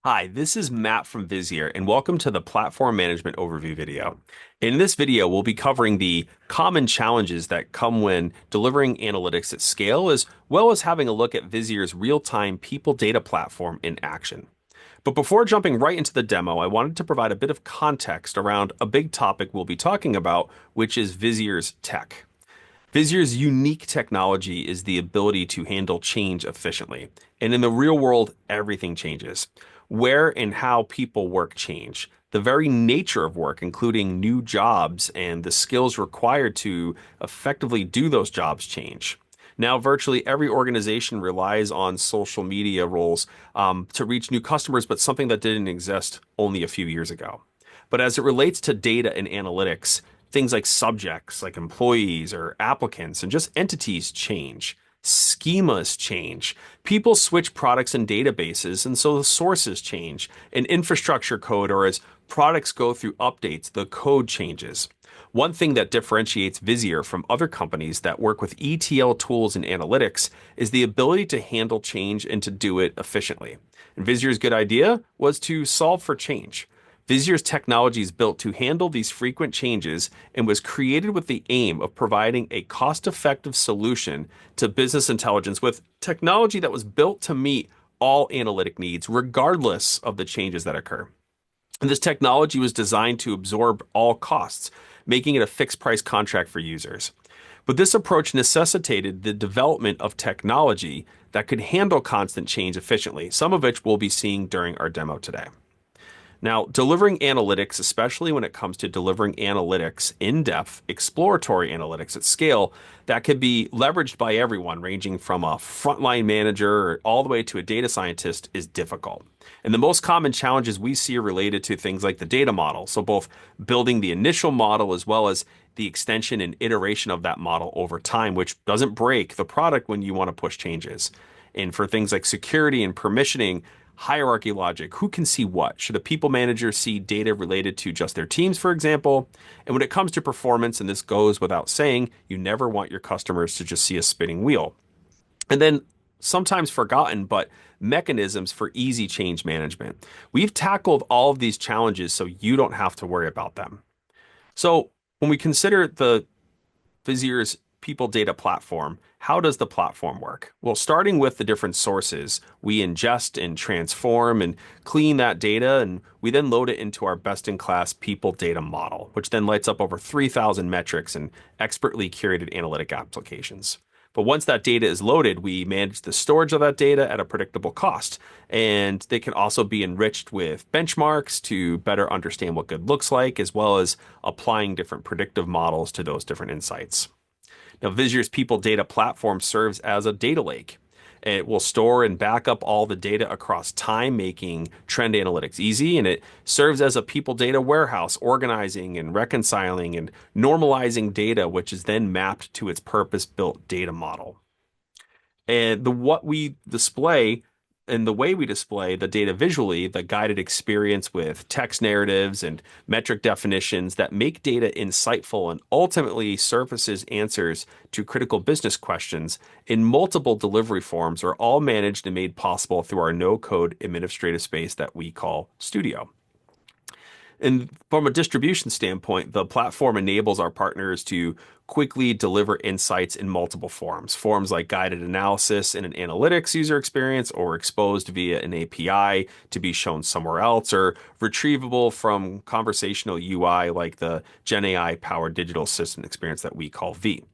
Hi, this is Matt from Visier, and welcome to the Platform Management Overview video. In this video, we'll be covering the common challenges that come when delivering analytics at scale, as well as having a look at Visier's real-time people data platform in action. But before jumping right into the demo, I wanted to provide a bit of context around a big topic we'll be talking about, which is Visier's tech. Visier's unique technology is the ability to handle change efficiently. And in the real world, everything changes. Where and how people work change. The very nature of work, including new jobs and the skills required to effectively do those jobs, change. Now, virtually every organization relies on social media roles to reach new customers, but something that didn't exist only a few years ago. But as it relates to data and analytics, things like subjects, like employees or applicants, and just entities change. Schemas change. People switch products and databases, and so the sources change. And infrastructure code, or as products go through updates, the code changes. One thing that differentiates Visier from other companies that work with ETL tools and analytics is the ability to handle change and to do it efficiently. And Visier's good idea was to solve for change. Visier's technology is built to handle these frequent changes and was created with the aim of providing a cost-effective solution to business intelligence with technology that was built to meet all analytic needs, regardless of the changes that occur. And this technology was designed to absorb all costs, making it a fixed price contract for users. But this approach necessitated the development of technology that could handle constant change efficiently, some of which we'll be seeing during our demo today. Now, delivering analytics, especially when it comes to delivering analytics in depth, exploratory analytics at scale, that could be leveraged by everyone, ranging from a frontline manager all the way to a data scientist, is difficult. And the most common challenges we see are related to things like the data model. So, both building the initial model as well as the extension and iteration of that model over time, which doesn't break the product when you want to push changes. And for things like security and permissioning, hierarchy logic, who can see what? Should a people manager see data related to just their teams, for example? And when it comes to performance, and this goes without saying, you never want your customers to just see a spinning wheel. And then sometimes forgotten, but mechanisms for easy change management. We've tackled all of these challenges so you don't have to worry about them. So when we consider the Visier's people data platform, how does the platform work? Well, starting with the different sources, we ingest and transform and clean that data, and we then load it into our best-in-class people data model, which then lights up over 3,000 metrics and expertly curated analytic applications. But once that data is loaded, we manage the storage of that data at a predictable cost. And they can also be enriched with benchmarks to better understand what good looks like, as well as applying different predictive models to those different insights. Now, Visier's people data platform serves as a data lake. It will store and back up all the data across time, making trend analytics easy. And it serves as a people data warehouse, organizing and reconciling and normalizing data, which is then mapped to its purpose-built data model. And what we display and the way we display the data visually, the guided experience with text narratives and metric definitions that make data insightful and ultimately surfaces answers to critical business questions in multiple delivery forms are all managed and made possible through our no-code administrative space that we call Studio. And from a distribution standpoint, the platform enables our partners to quickly deliver insights in multiple forms. Forms like guided analysis in an analytics user experience, or exposed via an API to be shown somewhere else, or retrievable from conversational UI like the GenAI powered digital assistant experience that we call V.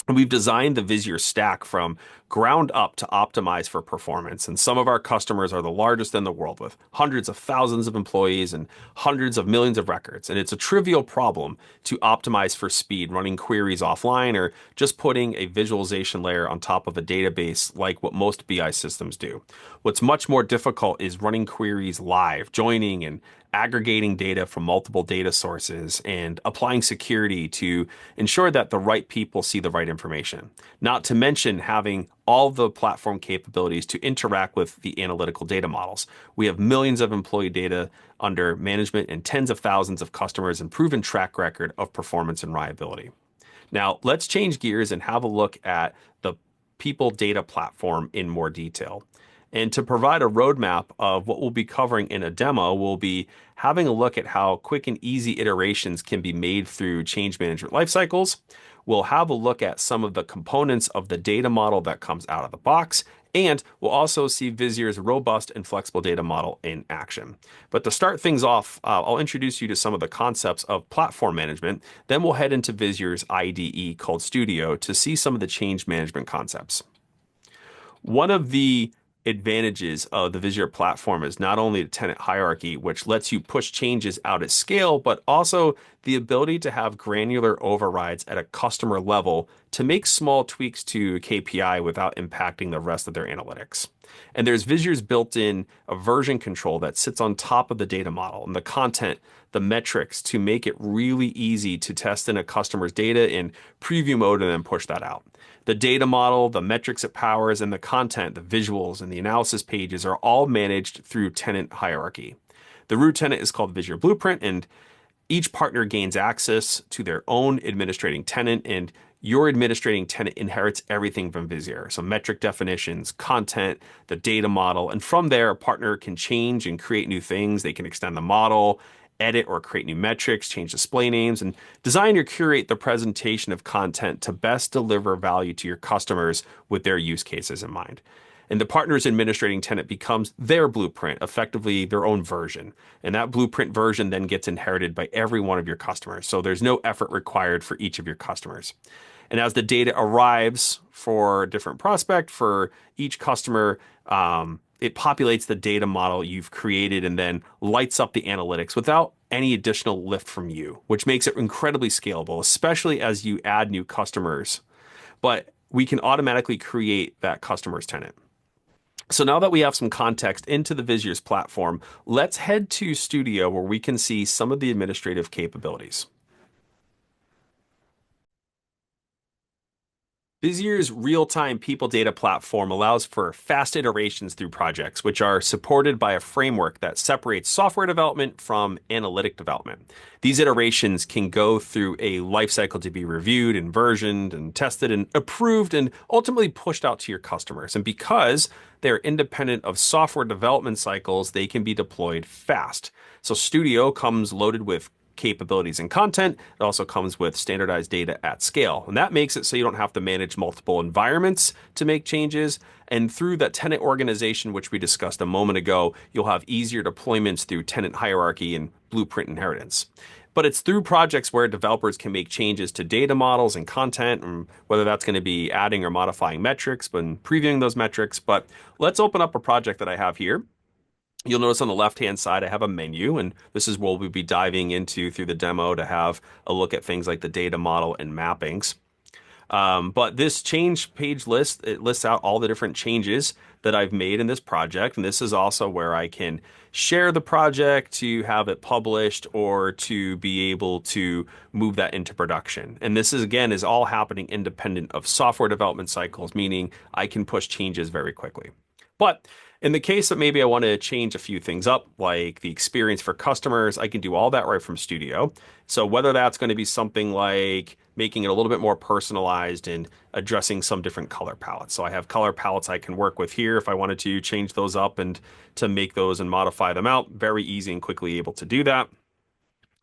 And we've designed the Visier stack from ground up to optimize for performance. And some of our customers are the largest in the world with hundreds of thousands of employees and hundreds of millions of records. And it's a trivial problem to optimize for speed, running queries offline, or just putting a visualization layer on top of a database like what most BI systems do. What's much more difficult is running queries live, joining and aggregating data from multiple data sources, and applying security to ensure that the right people see the right information. Not to mention having all the platform capabilities to interact with the analytical data models. We have millions of employee data under management and tens of thousands of customers and proven track record of performance and reliability. Now, let's change gears and have a look at the people data platform in more detail. And to provide a roadmap of what we'll be covering in a demo, we'll be having a look at how quick and easy iterations can be made through change management lifecycles. We'll have a look at some of the components of the data model that comes out of the box, and we'll also see Visier's robust and flexible data model in action. But to start things off, I'll introduce you to some of the concepts of platform management. Then we'll head into Visier's IDE called Studio to see some of the change management concepts. One of the advantages of the Visier platform is not only the tenant hierarchy, which lets you push changes out at scale, but also the ability to have granular overrides at a customer level to make small tweaks to KPI without impacting the rest of their analytics. And there's Visier's built-in a version control that sits on top of the data model and the content, the metrics to make it really easy to test in a customer's data in preview mode and then push that out. The data model, the metrics it powers, and the content, the visuals, and the analysis pages are all managed through tenant hierarchy. The root tenant is called Visier Blueprint, and each partner gains access to their own administrating tenant, and your administrating tenant inherits everything from Visier. So metric definitions, content, the data model, and from there, a partner can change and create new things. They can extend the model, edit or create new metrics, change display names, and design or curate the presentation of content to best deliver value to your customers with their use cases in mind. And the partner's administrating tenant becomes their blueprint, effectively their own version. And that blueprint version then gets inherited by every one of your customers. So there's no effort required for each of your customers. And as the data arrives for a different prospect, for each customer, it populates the data model you've created and then lights up the analytics without any additional lift from you, which makes it incredibly scalable, especially as you add new customers. But we can automatically create that customer's tenant. So now that we have some context into the Visier's platform, let's head to Studio where we can see some of the administrative capabilities. Visier's real-time people data platform allows for fast iterations through projects, which are supported by a framework that separates software development from analytic development. These iterations can go through a lifecycle to be reviewed and versioned and tested and approved and ultimately pushed out to your customers. And because they're independent of software development cycles, they can be deployed fast. So Studio comes loaded with capabilities and content. It also comes with standardized data at scale. And that makes it so you don't have to manage multiple environments to make changes. And through that tenant organization, which we discussed a moment ago, you'll have easier deployments through tenant hierarchy and blueprint inheritance. But it's through projects where developers can make changes to data models and content, and whether that's going to be adding or modifying metrics, when previewing those metrics. But let's open up a project that I have here. You'll notice on the left-hand side, I have a menu, and this is what we'll be diving into through the demo to have a look at things like the data model and mappings. But this change page list, it lists out all the different changes that I've made in this project. And this is also where I can share the project to have it published or to be able to move that into production. And this is, again, is all happening independent of software development cycles, meaning I can push changes very quickly. But in the case that maybe I want to change a few things up, like the experience for customers, I can do all that right from Studio. So whether that's going to be something like making it a little bit more personalized and addressing some different color palettes. So I have color palettes I can work with here if I wanted to change those up and to make those and modify them out. Very easy and quickly able to do that.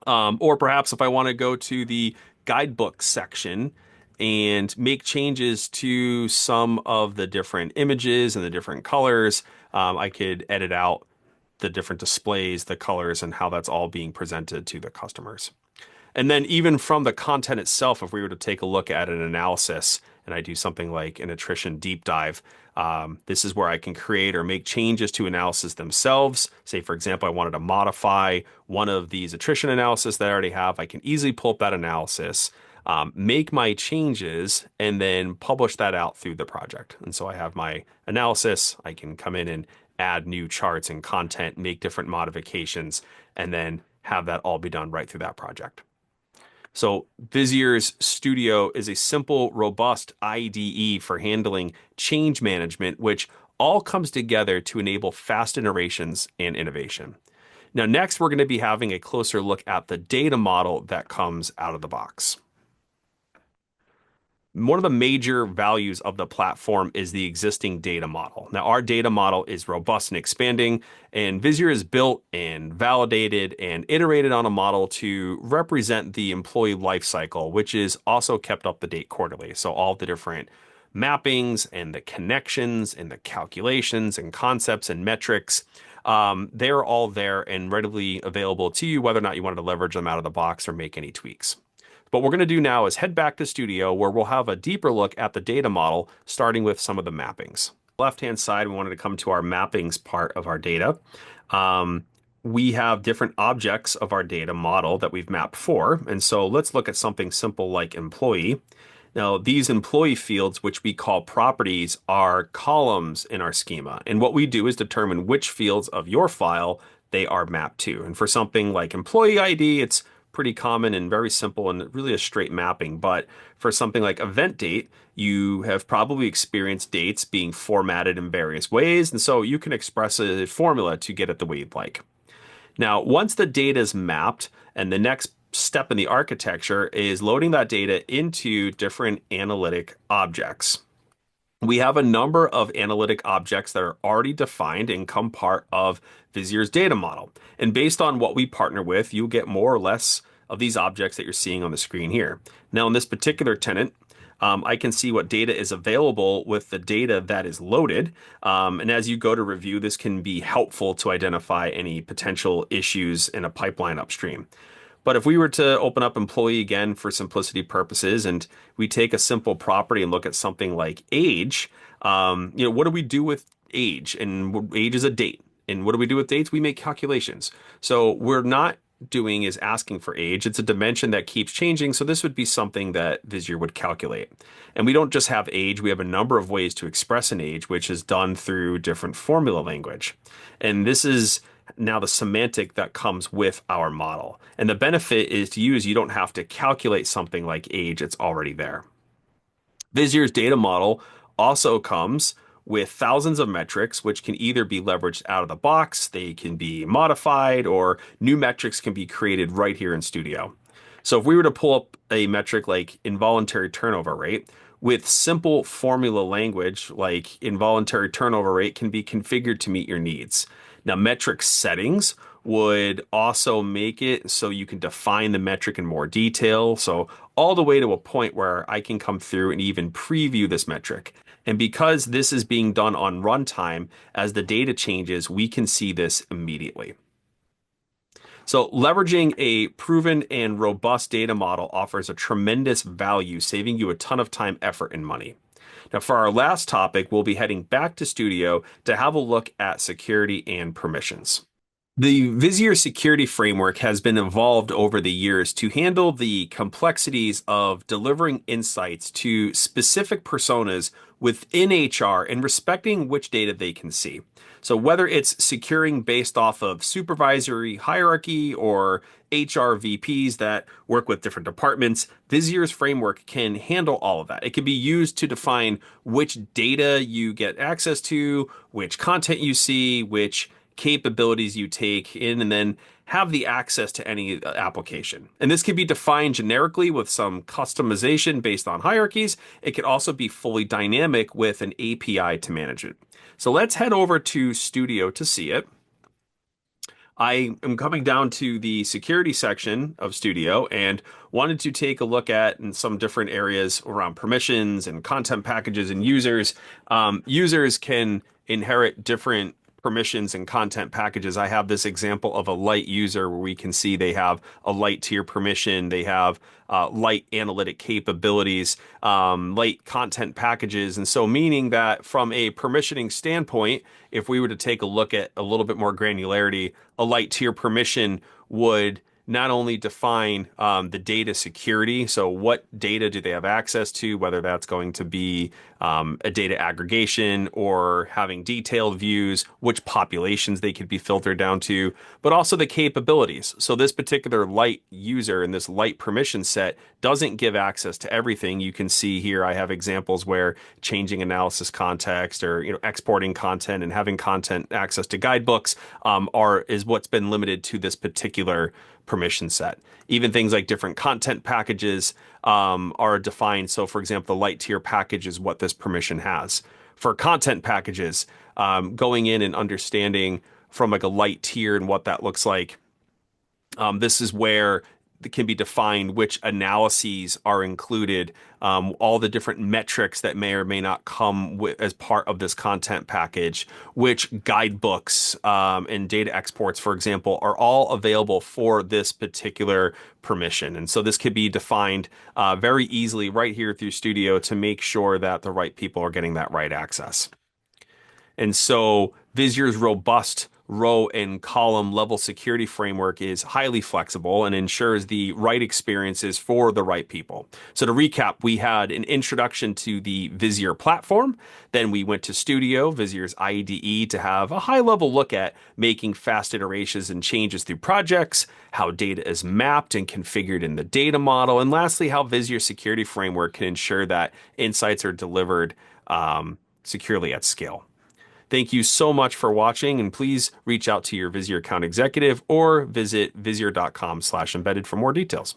Or perhaps if I want to go to the guidebook section and make changes to some of the different images and the different colors, I could edit out the different displays, the colors, and how that's all being presented to the customers. And then even from the content itself, if we were to take a look at an analysis and I do something like an attrition deep dive, this is where I can create or make changes to analysis themselves. Say, for example, I wanted to modify one of these attrition analysis that I already have. I can easily pull up that analysis, make my changes, and then publish that out through the project. And so I have my analysis. I can come in and add new charts and content, make different modifications, and then have that all be done right through that project. So Visier's Studio is a simple, robust IDE for handling change management, which all comes together to enable fast iterations and innovation. Now, next, we're going to be having a closer look at the data model that comes out of the box. one of the major values of the platform is the existing data model. Now, our data model is robust and expanding, and Visier is built and validated and iterated on a model to represent the employee lifecycle, which is also kept up to date quarterly. So all the different mappings and the connections and the calculations and concepts and metrics, they're all there and readily available to you, whether or not you wanted to leverage them out of the box or make any tweaks. What we're going to do now is head back to Studio where we'll have a deeper look at the data model, starting with some of the mappings. Left-hand side, we wanted to come to our mappings part of our data. Um, we have different objects of our data model that we've mapped for. And so let's look at something simple like employee. Now, these employee fields, which we call properties, are columns in our schema. And what we do is determine which fields of your file they are mapped to. And for something like employee ID, it's pretty common and very simple and really a straight mapping. But for something like event date, you have probably experienced dates being formatted in various ways. And so you can express a formula to get it the way you'd like. Now, once the data is mapped, and the next step in the architecture is loading that data into different analytic objects. We have a number of analytic objects that are already defined and come part of Visier's data model. And based on what we partner with, you'll get more or less of these objects that you're seeing on the screen here. Now, in this particular tenant, I can see what data is available with the data that is loaded. And as you go to review, this can be helpful to identify any potential issues in a pipeline upstream. But if we were to open up employee again for simplicity purposes, and we take a simple property and look at something like age, what do we do with age? And age is a date. And what do we do with dates? We make calculations. So we're not doing is asking for age. It's a dimension that keeps changing. So this would be something that Visier would calculate. And we don't just have age. We have a number of ways to express an age, which is done through different formula language. And this is now the semantic that comes with our model. And the benefit is to use, you don't have to calculate something like age, it's already there. Visier's data model also comes with thousands of metrics, which can either be leveraged out of the box, they can be modified, or new metrics can be created right here in Studio. So if we were to pull up a metric like involuntary turnover rate, with simple formula language like involuntary turnover rate can be configured to meet your needs. Now, metric settings would also make it so you can define the metric in more detail. So all the way to a point where I can come through and even preview this metric. And because this is being done on runtime, as the data changes, we can see this immediately. So leveraging a proven and robust data model offers a tremendous value, saving you a ton of time, effort, and money. Now, for our last topic, we'll be heading back to Studio to have a look at security and permissions. The Visier security framework has been evolved over the years to handle the complexities of delivering insights to specific personas within HR and respecting which data they can see. So whether it's securing based off of supervisory hierarchy or HR VPs that work with different departments, Visier's framework can handle all of that. It can be used to define which data you get access to, which content you see, which capabilities you take in, and then have the access to any application. And this can be defined generically with some customization based on hierarchies. It could also be fully dynamic with an API to manage it. So let's head over to Studio to see it. I am coming down to the security section of Studio and wanted to take a look at in some different areas around permissions and content packages and users. Users can inherit different permissions and content packages. I have this example of a light user where we can see they have a light tier permission, they have light analytic capabilities, light content packages. And so meaning that from a permissioning standpoint, if we were to take a look at a little bit more granularity, a light tier permission would not only define the data security, so what data do they have access to, whether that's going to be a data aggregation or having detailed views, which populations they could be filtered down to, but also the capabilities. So this particular light user in this light permission set doesn't give access to everything. You can see here I have examples where changing analysis context or exporting content and having content access to guidebooks is what's been limited to this particular permission set. Even things like different content packages, are defined. So, for example, the light tier package is what this permission has. For content packages, going in and understanding from like a light tier and what that looks like, this is where it can be defined which analyses are included, all the different metrics that may or may not come with, as part of this content package, which guidebooks and data exports, for example, are all available for this particular permission. And so this could be defined very easily right here through Studio to make sure that the right people are getting that right access. And so Visier's robust row and column level security framework is highly flexible and ensures the right experiences for the right people. So to recap, we had an introduction to the Visier platform. Then we went to Studio, Visier's IDE, to have a high level look at making fast iterations and changes through projects, how data is mapped and configured in the data model, and lastly, how Visier's security framework can ensure that insights are delivered securely at scale. Thank you so much for watching, and please reach out to your Visier account executive or visit visier.com/embedded for more details.